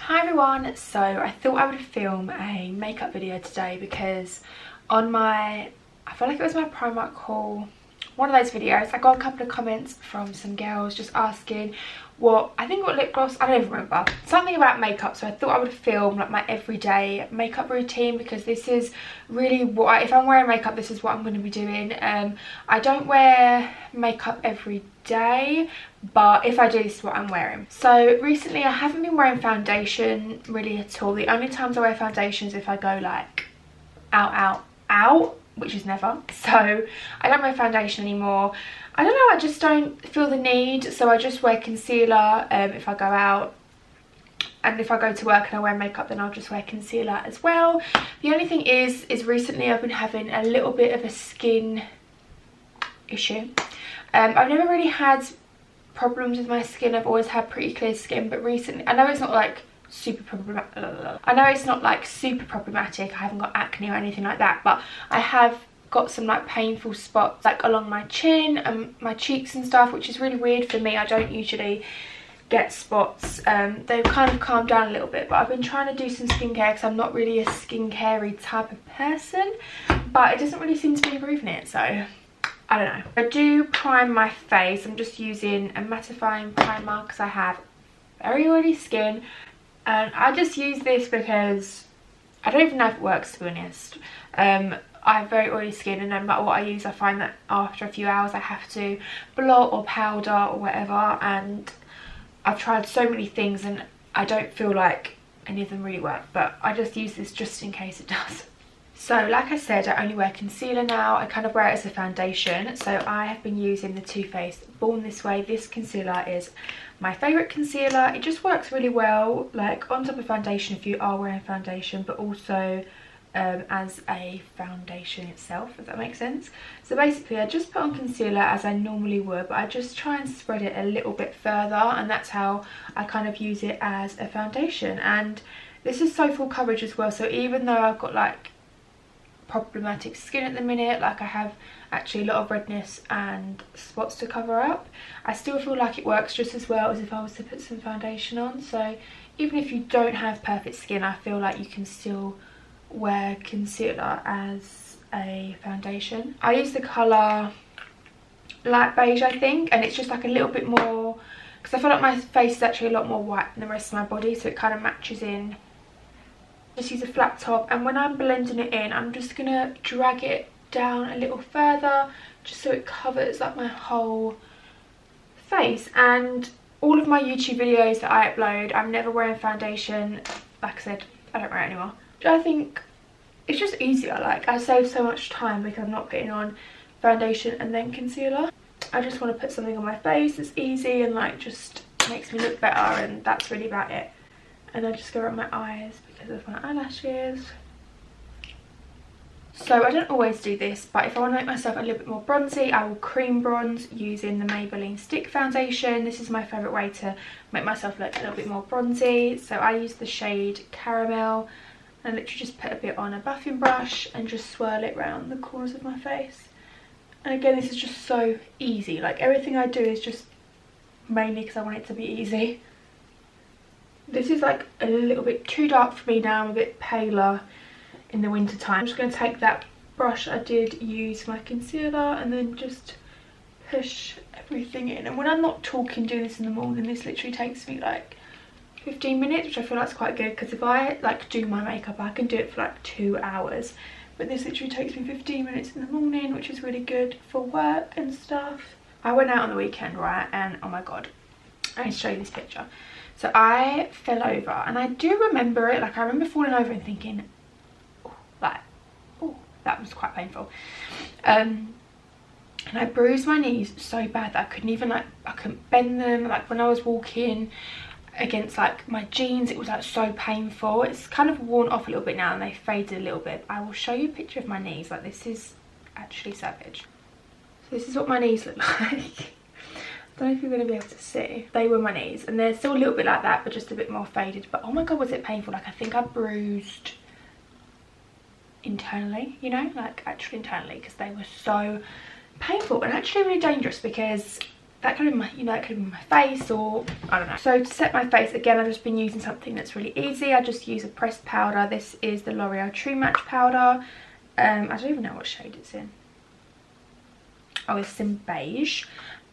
Hi everyone, so I thought I would film a makeup video today because on my, I feel like it was my Primark haul, one of those videos, I got a couple of comments from some girls just asking what lip gloss, I don't even remember, something about makeup. So I thought I would film like my everyday makeup routine because this is really what if I'm wearing makeup, this is what I'm going to be doing. I don't wear makeup every day, but if I do, this is what I'm wearing. So recently I haven't been wearing foundation really at all. The only times I wear foundation is if I go like out, which is never. So I don't wear foundation anymore. I don't know, I just don't feel the need, so I just wear concealer if I go out, and if I go to work and I wear makeup then I'll just wear concealer as well. The only thing is recently I've been having a little bit of a skin issue. I've never really had problems with my skin, I've always had pretty clear skin, but recently, I know it's not like super problematic, I haven't got acne or anything like that, but I have got some like painful spots like along my chin and my cheeks and stuff, which is really weird for me. I don't usually get spots. They've kind of calmed down a little bit, but I've been trying to do some skincare because I'm not really a skincare-y type of person, but it doesn't really seem to be improving it, so I don't know. I do prime my face. I'm just using a mattifying primer because I have very oily skin, and I just use this because I don't even know if it works, to be honest. I have very oily skin, and no matter what I use, I find that after a few hours I have to blot or powder or whatever, and I've tried so many things and I don't feel like any of them really work, but I just use this just in case it does. So like I said, I only wear concealer now. I kind of wear it as a foundation, so I have been using the Too Faced Born This Way. This concealer is my favourite concealer. It just works really well, like on top of foundation if you are wearing foundation, but also as a foundation itself, if that makes sense. So basically I just put on concealer as I normally would, but I just try and spread it a little bit further, and that's how I kind of use it as a foundation. And this is so full coverage as well, so even though I've got like problematic skin at the minute, like I have actually a lot of redness and spots to cover up, I still feel like it works just as well as if I was to put some foundation on. So even if you don't have perfect skin, I feel like you can still wear concealer as a foundation. I use the colour light beige, I think, and it's just like a little bit more, because I feel like my face is actually a lot more white than the rest of my body, so it kind of matches in. Just use a flat top, and when I'm blending it in, I'm just gonna drag it down a little further just so it covers like my whole face. And all of my YouTube videos that I upload, I'm never wearing foundation. Like I said, I don't wear it anymore. I think it's just easier, like I save so much time because I'm not putting on foundation and then concealer. I just want to put something on my face that's easy and like just makes me look better, and that's really about it. And I just go around my eyes because of my eyelashes. So I don't always do this, but if I want to make myself a little bit more bronzy, I will cream bronze using the Maybelline Stick Foundation. This is my favourite way to make myself look a little bit more bronzy. So I use the shade Caramel, and literally just put a bit on a buffing brush and just swirl it around the corners of my face. And again, this is just so easy. Like everything I do is just mainly because I want it to be easy. This is like a little bit too dark for me now. I'm a bit paler in the winter time. I'm just going to take that brush I did use for my concealer and then just push everything in. And when I'm not talking, doing this in the morning, this literally takes me like 15 minutes, which I feel like is quite good, because if I like do my makeup I can do it for like 2 hours, but this literally takes me 15 minutes in the morning, which is really good for work and stuff. I went out on the weekend, right, and oh my god, I need to show you this picture. So I fell over, and I do remember it, like I remember falling over and thinking, oh, like, oh, that was quite painful. And I bruised my knees so bad that I couldn't even like, I couldn't bend them. Like when I was walking against like my jeans, it was like so painful. It's kind of worn off a little bit now and they faded a little bit. I will show you a picture of my knees. Like this is actually savage. So this is what my knees look like. I don't know if you're going to be able to see. They were my knees, and they're still a little bit like that but just a bit more faded. But oh my god, was it painful. Like I think I bruised internally, you know, like actually internally, because they were so painful and actually really dangerous, because that could have been my, you know, that could have been my face, or I don't know. So to set my face, again, I've just been using something that's really easy. I just use a pressed powder. This is the L'Oreal True Match powder. I don't even know what shade it's in. Oh, it's in beige.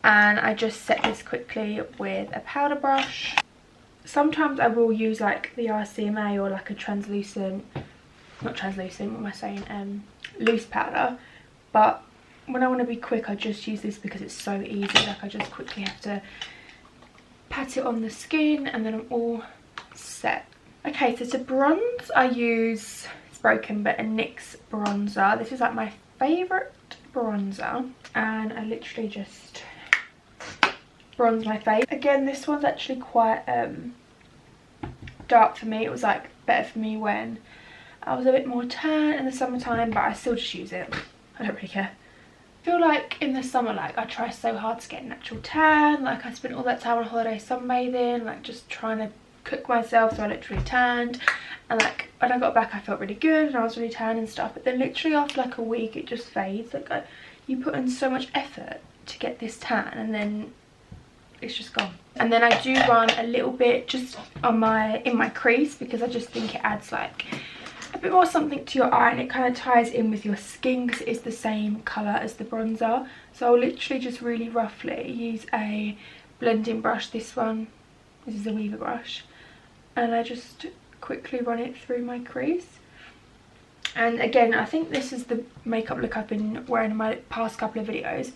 And I just set this quickly with a powder brush. Sometimes I will use like the RCMA or like a translucent, not translucent, what am I saying, loose powder. But when I want to be quick, I just use this because it's so easy. Like I just quickly have to pat it on the skin and then I'm all set. Okay, so to bronze I use, it's broken, but a NYX bronzer. This is like my favourite bronzer, and I literally just bronze my face. Again, this one's actually quite dark for me. It was like better for me when I was a bit more tan in the summertime, but I still just use it. I don't really care. I feel like in the summer, like I try so hard to get a natural tan. Like I spent all that time on holiday sunbathing, like just trying to cook myself, so I literally tanned. And like when I got back I felt really good and I was really tan and stuff, but then literally after like a week it just fades. Like you put in so much effort to get this tan and then it's just gone. And then I do run a little bit just on in my crease, because I just think it adds like a bit more something to your eye, and it kind of ties in with your skin because it is the same colour as the bronzer. So I'll literally just really roughly use a blending brush. This one, this is a Weaver brush, and I just quickly run it through my crease. And again, I think this is the makeup look I've been wearing in my past couple of videos.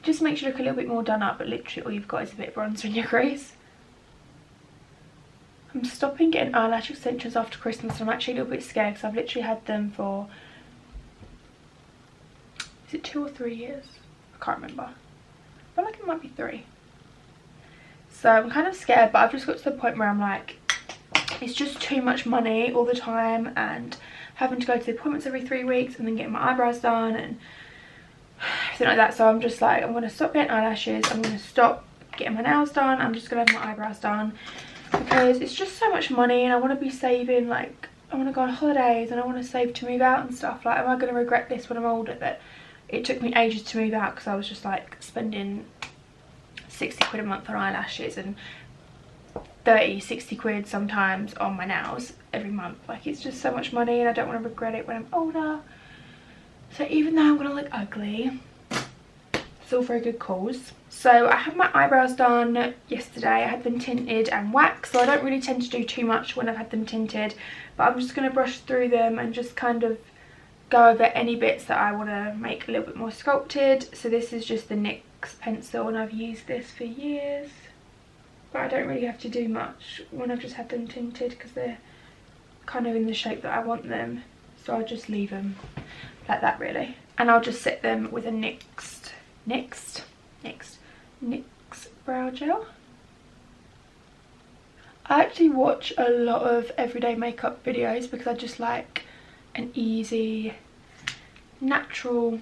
Just makes you look a little bit more done up, but literally all you've got is a bit of bronzer in your crease. I'm stopping getting eyelash extensions after Christmas, and I'm actually a little bit scared because I've literally had them for, is it 2 or 3 years? I can't remember. I feel like it might be 3. So I'm kind of scared, but I've just got to the point where I'm like, it's just too much money all the time, and having to go to the appointments every 3 weeks and then getting my eyebrows done and everything like that. So I'm just like, I'm going to stop getting eyelashes, I'm going to stop getting my nails done, I'm just going to have my eyebrows done, because it's just so much money and I want to be saving. Like I want to go on holidays and I want to save to move out and stuff. Like, am I going to regret this when I'm older, that it took me ages to move out because I was just like spending 60 quid a month on eyelashes and 30-60 quid sometimes on my nails every month. Like it's just so much money and I don't want to regret it when I'm older. So even though I'm gonna look ugly, it's all for a good cause. So I had my eyebrows done yesterday. I had them tinted and waxed, so I don't really tend to do too much when I've had them tinted, but I'm just going to brush through them and just kind of go over any bits that I want to make a little bit more sculpted. So this is just the NYX pencil and I've used this for years, but I don't really have to do much when I've just had them tinted because they're kind of in the shape that I want them. So I'll just leave them like that really, and I'll just set them with a NYX brow gel. I actually watch a lot of everyday makeup videos because I just like an easy, natural-ish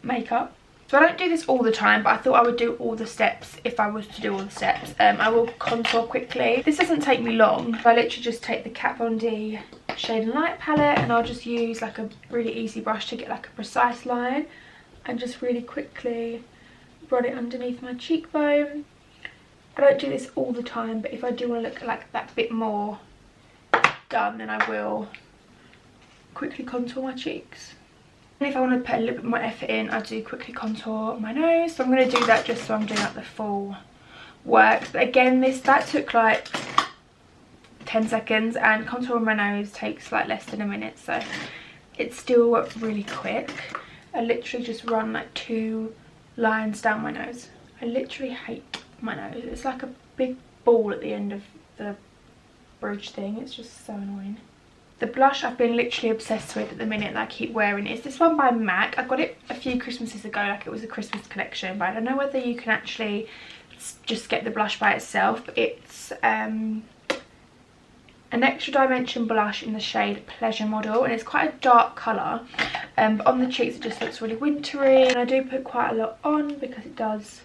makeup. So I don't do this all the time, but I thought I would do all the steps if I was to do all the steps. I will contour quickly. This doesn't take me long. I literally just take the Kat Von D Shade and Light palette and I'll just use like a really easy brush to get like a precise line and just really quickly run it underneath my cheekbone. I don't do this all the time, but if I do want to look like that bit more done, then I will quickly contour my cheeks. And if I want to put a little bit more effort in, I do quickly contour my nose. So I'm going to do that just so I'm doing like the full work. But again, that took like 10 seconds, and contouring my nose takes like less than a minute, so it's still really quick. I literally just run like 2 lines down my nose. I literally hate my nose. It's like a big ball at the end of the bridge thing. It's just so annoying. The blush I've been literally obsessed with at the minute that I keep wearing is this one by MAC. I got it a few Christmases ago, like it was a Christmas collection, but I don't know whether you can actually just get the blush by itself. But it's an extra dimension blush in the shade Pleasure Model, and it's quite a dark colour, but on the cheeks it just looks really wintry, and I do put quite a lot on because it does,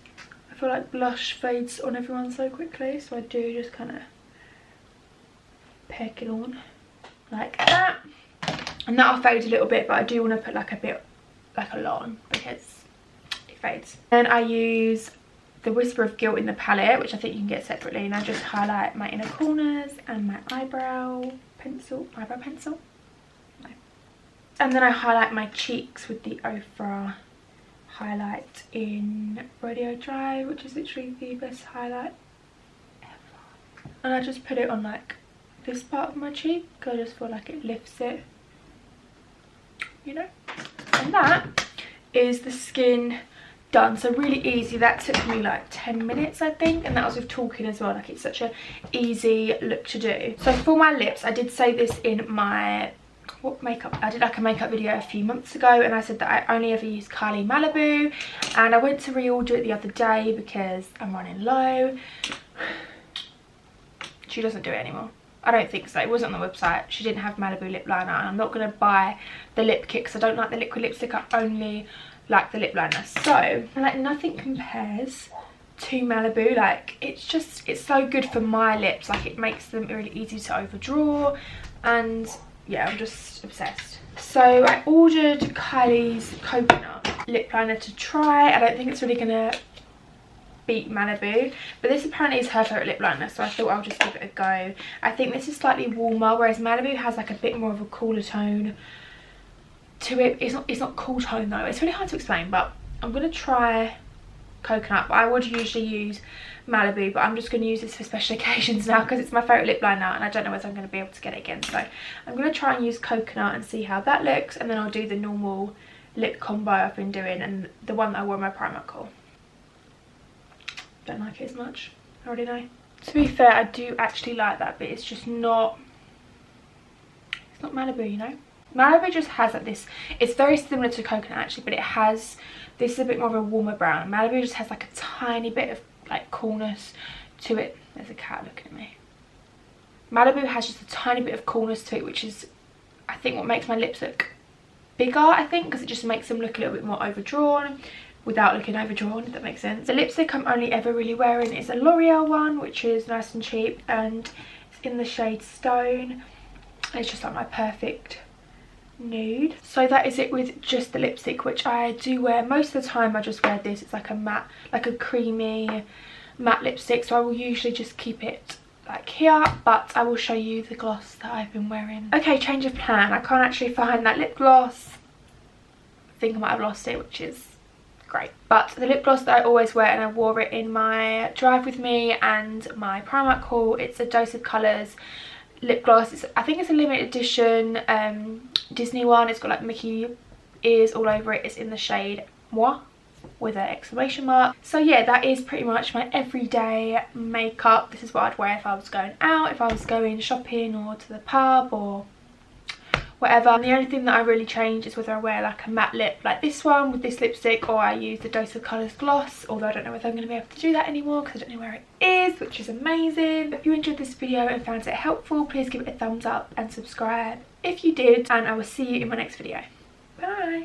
I feel like blush fades on everyone so quickly, so I do just kind of peck it on like that, and that'll fade a little bit, but I do want to put like a bit, like a lot on because it fades. Then I use the Whisper of Guilt in the palette, which I think you can get separately, and I just highlight my inner corners and my eyebrow pencil. No. And then I highlight my cheeks with the Ofra highlight in Radio Dry, which is literally the best highlight ever. And I just put it on like this part of my cheek, because I just feel like it lifts it, you know. And that is the skin done. So really easy. That took me like 10 minutes I think, and that was with talking as well. Like, it's such a easy look to do. So for my lips, I did say this in my I did like a makeup video a few months ago, and I said that I only ever use Kylie Malibu, and I went to reorder it the other day because I'm running low. She doesn't do it anymore. I don't think so. It wasn't on the website. She didn't have Malibu lip liner, and I'm not going to buy the lip kit because I don't like the liquid lipstick. I only like the lip liner. So like, nothing compares to Malibu. Like, it's so good for my lips. Like, it makes them really easy to overdraw, and yeah, I'm just obsessed. So I ordered Kylie's coconut lip liner to try. I don't think it's really gonna beat Malibu, but this apparently is her favourite lip liner, so I thought I'll just give it a go. I think this is slightly warmer, whereas Malibu has like a bit more of a cooler tone to it. It's not cool tone though. It's really hard to explain, but I'm gonna try coconut. But I would usually use Malibu, but I'm just going to use this for special occasions now because it's my favourite lip liner, and I don't know whether I'm going to be able to get it again. So I'm going to try and use coconut and see how that looks, and then I'll do the normal lip combo I've been doing and the one that I wore in my Primark haul. Don't like it as much, I already know. To be fair, I do actually like that, but it's just not, it's not Malibu, you know. Malibu just has like this, it's very similar to coconut actually, but it has, this is a bit more of a warmer brown. Malibu just has like a tiny bit of like coolness to it. There's a cat looking at me. Malibu has just a tiny bit of coolness to it, which is I think what makes my lips look bigger, I think, because it just makes them look a little bit more overdrawn without looking overdrawn, if that makes sense. The lipstick I'm only ever really wearing is a L'Oreal one, which is nice and cheap, and it's in the shade Stone. It's just like my perfect nude. So that is it with just the lipstick, which I do wear most of the time. I just wear this. It's like a matte, like a creamy matte lipstick, so I will usually just keep it like here, but I will show you the gloss that I've been wearing. Okay, change of plan. I can't actually find that lip gloss. I think I might have lost it, which is great. But the lip gloss that I always wear, and I wore it in my drive with me and my Primark haul, it's a Dose of Colours lip gloss. I think it's a limited edition Disney one. It's got like Mickey ears all over it. It's in the shade Moi with an exclamation mark. So yeah, that is pretty much my everyday makeup. This is what I'd wear if I was going out, if I was going shopping or to the pub or whatever. And the only thing that I really change is whether I wear like a matte lip like this one with this lipstick, or I use the Dose of Colours gloss, although I don't know whether I'm going to be able to do that anymore because I don't know where it is, which is amazing. If you enjoyed this video and found it helpful, please give it a thumbs up and subscribe if you did, and I will see you in my next video. Bye!